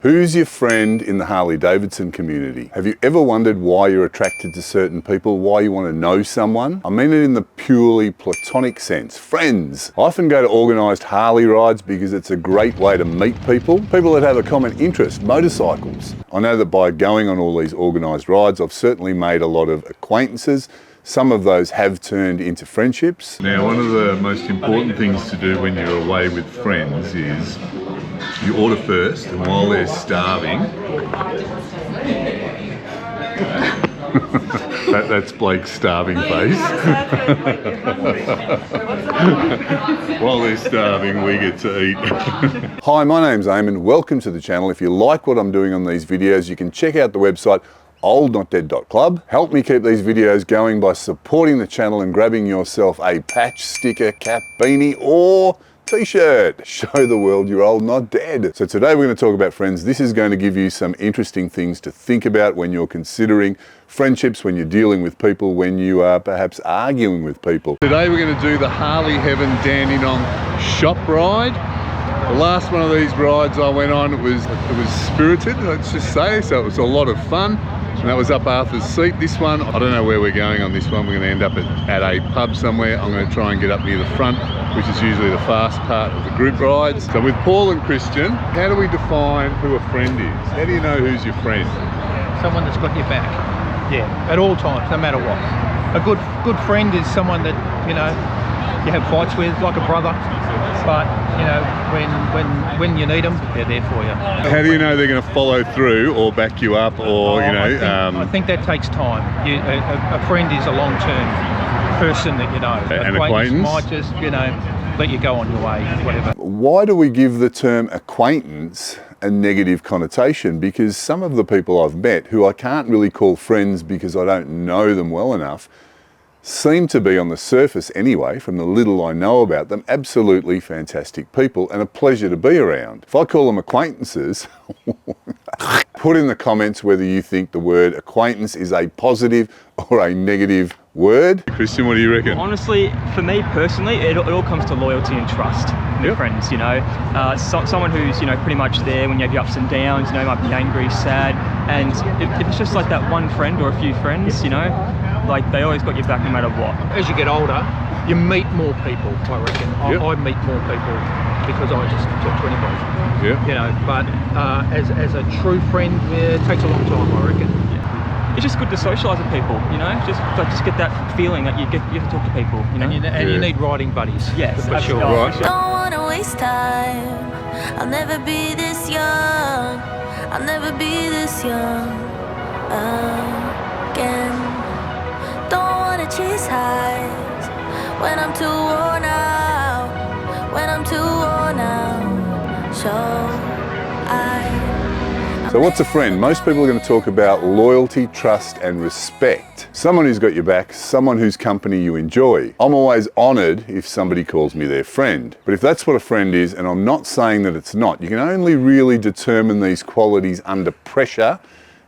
Who's your friend in the Harley Davidson community? Have you ever wondered why you're attracted to certain people, why you want to know someone? I mean it in the purely platonic sense. Friends. I often go to organised Harley rides because it's a great way to meet people that have a common interest, motorcycles. I know that by going on all these organised rides, I've certainly made a lot of acquaintances. Some of those have turned into friendships. Now, one of the most important things to do when you're away with friends is you order first, and while they're starving, that's Blake's starving face. While they're starving, we get to eat. Hi, my name's Eamon. Welcome to the channel. If you like what I'm doing on these videos, you can check out the website oldnotdead.club. Help me keep these videos going by supporting the channel and grabbing yourself a patch, sticker, cap, beanie, or t-shirt. Show the world you're old, not dead. So today we're going to talk about friends. This is going to give you some interesting things to think about when you're considering friendships, when you're dealing with people, when you are perhaps arguing with people. Today we're going to do the Harley Heaven Dandenong shop ride. The last one of these rides I went on, it was spirited, let's just say, so it was a lot of fun. And that was up Arthur's Seat. This one, I don't know where we're going on this one. We're going to end up at a pub somewhere. I'm going to try and get up near the front, which is usually the fast part of the group rides. So with Paul and Christian, how do we define who a friend is? How do you know who's your friend? Someone that's got your back, yeah, at all times, no matter what. A good friend is someone that, you know, you have fights with, like a brother, but you know, when you need them, they're there for you. How do you know they're going to follow through or back you up, or you know? I think that takes time. A friend is a long-term person that you know. An acquaintance might just, you know, let you go on your way, whatever. Why do we give the term acquaintance a negative connotation? Because some of the people I've met, who I can't really call friends because I don't know them well enough, seem to be, on the surface anyway, from the little I know about them, absolutely fantastic people and a pleasure to be around. If I call them acquaintances, put in the comments whether you think the word acquaintance is a positive or a negative word. Christian, what do you reckon? Honestly, for me personally, it all comes to loyalty and trust with friends, you know. Someone who's, you know, pretty much there when you have your ups and downs, you know, might be angry, sad, and if it's just like that one friend or a few friends, you know, like they always got your back no matter what. As you get older, you meet more people, I reckon. I meet more people because I just talk to anybody. Yeah. You know, but as a true friend, it takes a long time, I reckon. It's just good to socialise with people, you know, just get that feeling that you get to talk to people, you know. And you need riding buddies. Yes, for sure. Right. Don't wanna waste time. I'll never be this young. I'll never be this young again. Don't wanna chase highs when I'm too worn out. When I'm too worn out. So what's a friend? Most people are going to talk about loyalty, trust and respect. Someone who's got your back, someone whose company you enjoy. I'm always honoured if somebody calls me their friend. But if that's what a friend is, and I'm not saying that it's not, you can only really determine these qualities under pressure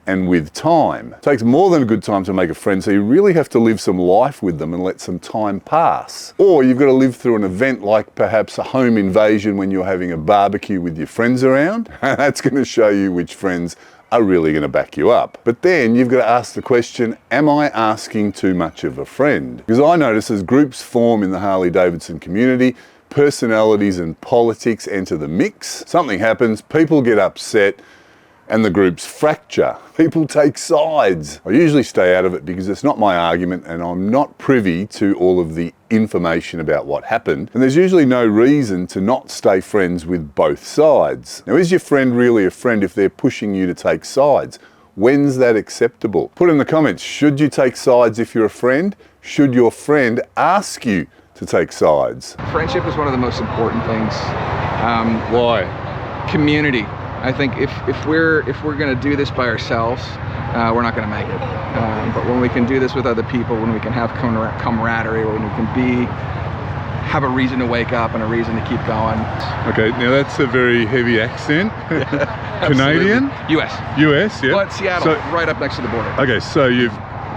and with time. It takes more than a good time to make a friend, so you really have to live some life with them and let some time pass. Or you've got to live through an event like perhaps a home invasion when you're having a barbecue with your friends around. That's going to show you which friends are really going to back you up. But then you've got to ask the question, am I asking too much of a friend? Because I notice as groups form in the Harley Davidson community, personalities and politics enter the mix. Something happens, people get upset, and the groups fracture. People take sides. I usually stay out of it because it's not my argument and I'm not privy to all of the information about what happened. And there's usually no reason to not stay friends with both sides. Now, is your friend really a friend if they're pushing you to take sides? When's that acceptable? Put in the comments, should you take sides if you're a friend? Should your friend ask you to take sides? Friendship is one of the most important things. Why? Community. I think if we're going to do this by ourselves, we're not going to make it. But when we can do this with other people, when we can have camaraderie, when we can have a reason to wake up and a reason to keep going. Okay, now that's a very heavy accent. Canadian? US. US, yeah. Well, it's Seattle, right up next to the border. Okay, so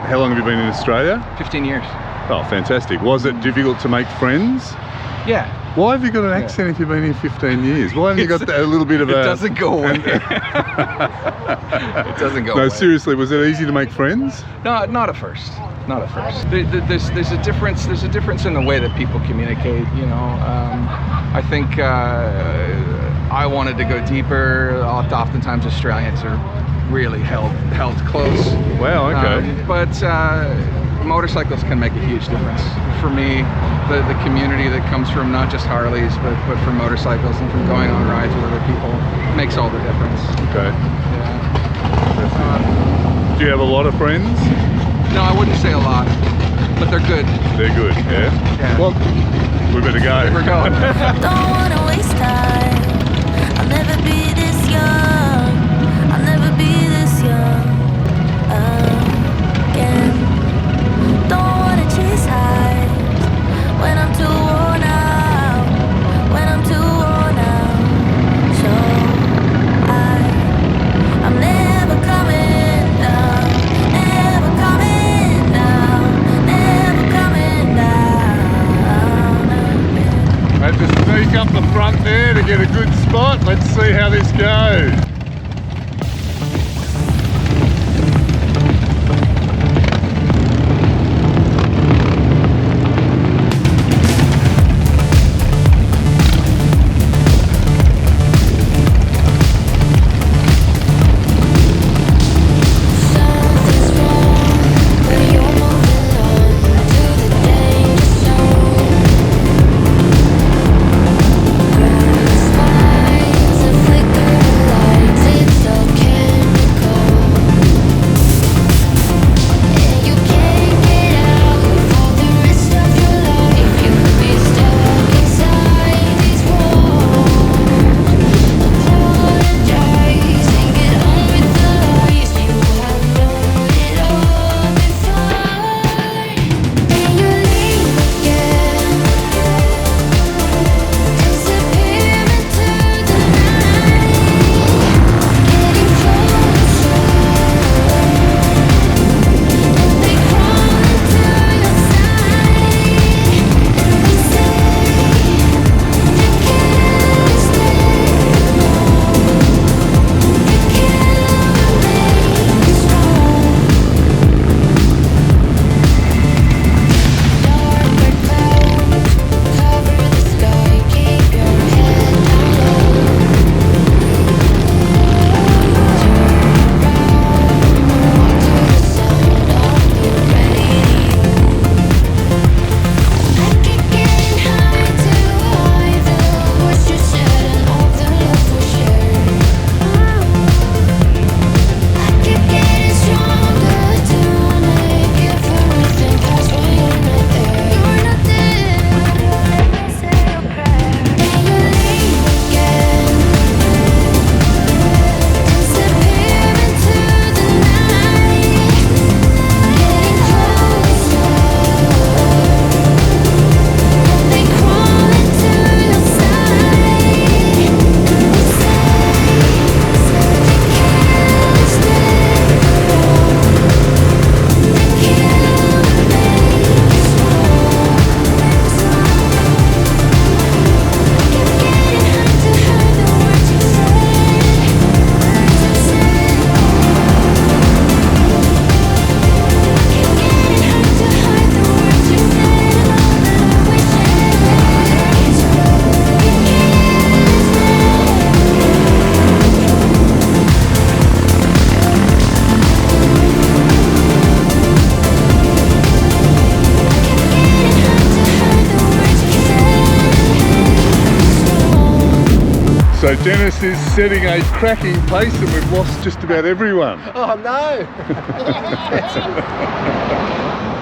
how long have you been in Australia? 15 years. Oh, fantastic. Was it difficult to make friends? Yeah. Why have you got an accent if you've been here 15 years? Why haven't you got that, a little bit of It a... doesn't go away. It doesn't go away. No, seriously, was it easy to make friends? No, not at first. Not at first. There's a difference. There's a difference in the way that people communicate. You know, I think I wanted to go deeper. Oftentimes, Australians are really held close. Wow. Okay. But motorcycles can make a huge difference. For me, the community that comes from not just Harleys, but from motorcycles and from going on rides with other people makes all the difference. Okay. Yeah. Do you have a lot of friends? No, I wouldn't say a lot, but they're good. They're good, yeah? Yeah. Well, we better go. We're going. Don't wanna waste time. I'll never be this young. I'll never be this young again. Don't wanna chase highs when I'm too worn out. When I'm too worn out. So I'm never coming down. Never coming down. Never coming down. I had to sneak up the front there to get a good spot. Let's see how this goes. Something's wrong, but you're moving on to the danger zone. Spines and flicker lights, it's so chemical, and you can't get out for the rest of your life. You could be stuck inside these walls. Apologize and get on with the lies. You have known it all before. Then you leave again, disappear into the night, getting closer, and they crawl into your side, and they say you can't stay alone. You can't remain strong. Darker clouds cover the sky. Keep your head down low. Turn around, walk to the sound of the radio. I keep getting high to hide the words you said and all the love we shared. I keep getting stronger to make everything past when you're not there. You're not there. Say your prayer. Then you leave again, disappear into the night, getting closer, and they crawl into your side, and they say you can't stay alone. You can't remain strong. Keep getting hard to hide the words you say. Keep getting hard to hide the words you said and all that we shared. You So Dennis is setting a cracking pace and we've lost just about everyone. Oh no!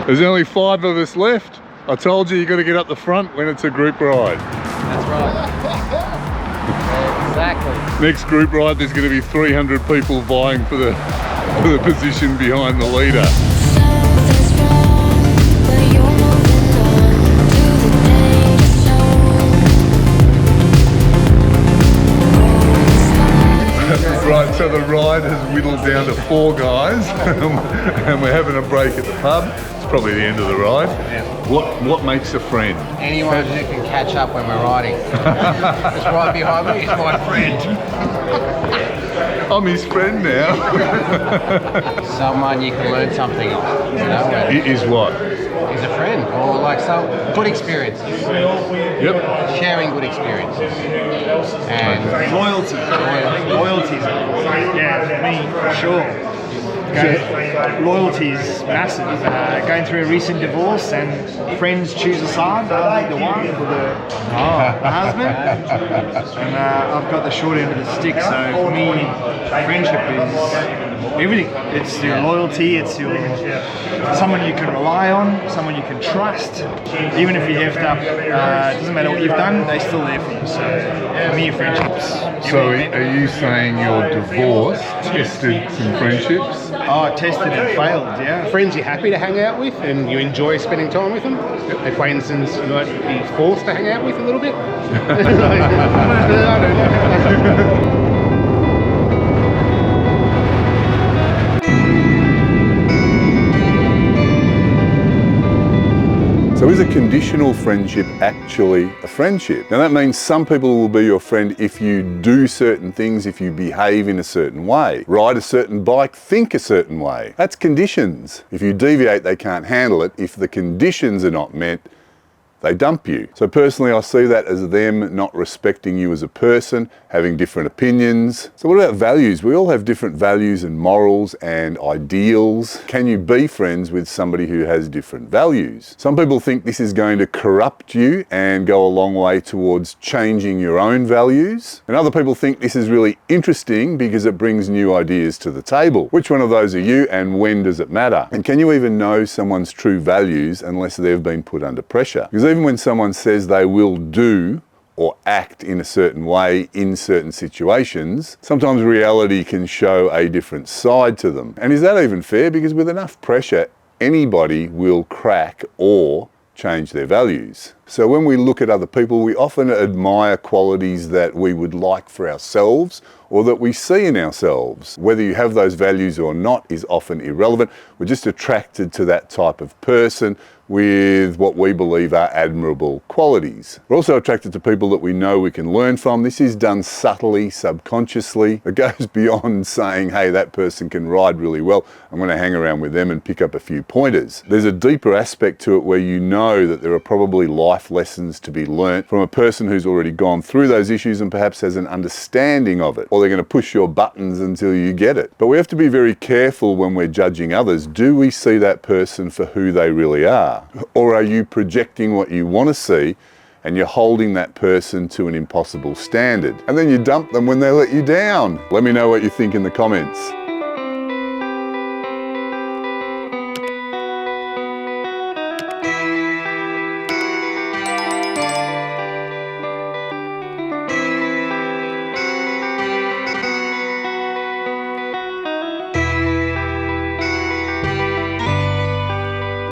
There's only 5 of us left. I told you got to get up the front when it's a group ride. That's right. Exactly. Next group ride there's going to be 300 people vying for the position behind the leader. Something's wrong, but you're moving on to the danger zone. Right, so the ride has whittled down to 4 guys and we're having a break at the pub. It's probably the end of the ride. Yeah. What makes a friend? Anyone who can catch up when we're riding. Just right behind me is my friend. I'm his friend now. Someone you can learn something off, you know? And Is what? he's a friend, or like some good experiences. Yep. Sharing good experiences. And Loyalty. Loyalty. Yeah, for me, for sure. Loyalty is massive. Going through a recent divorce and friends choose a side, the wife or the husband. And I've got the short end of the stick, so for me, friendship is everything. It's your loyalty, it's your someone you can rely on, someone you can trust. Even if you effed up, it doesn't matter what you've done, they're still there for you. So for me, friendships. So are you saying your divorce tested some friendships? Oh, tested and failed, yeah. Friends you're happy to hang out with and you enjoy spending time with them. Acquaintances you might be forced to hang out with a little bit. I don't know. So is a conditional friendship actually a friendship? Now that means some people will be your friend if you do certain things, if you behave in a certain way, ride a certain bike, think a certain way. That's conditions. If you deviate, they can't handle it. If the conditions are not met, they dump you. So personally, I see that as them not respecting you as a person, having different opinions. So what about values? We all have different values and morals and ideals. Can you be friends with somebody who has different values? Some people think this is going to corrupt you and go a long way towards changing your own values. And other people think this is really interesting because it brings new ideas to the table. Which one of those are you and when does it matter? And can you even know someone's true values unless they've been put under pressure? Because even when someone says they will do or act in a certain way in certain situations, sometimes reality can show a different side to them. And is that even fair? Because with enough pressure, anybody will crack or change their values. So when we look at other people, we often admire qualities that we would like for ourselves or that we see in ourselves. Whether you have those values or not is often irrelevant. We're just attracted to that type of person with what we believe are admirable qualities. We're also attracted to people that we know we can learn from. This is done subtly, subconsciously. It goes beyond saying, hey, that person can ride really well, I'm going to hang around with them and pick up a few pointers. There's a deeper aspect to it where you know that there are probably life lessons to be learnt from a person who's already gone through those issues and perhaps has an understanding of it, or they're going to push your buttons until you get it. But we have to be very careful when we're judging others. Do we see that person for who they really are? Or are you projecting what you want to see and you're holding that person to an impossible standard? And then you dump them when they let you down. Let me know what you think in the comments.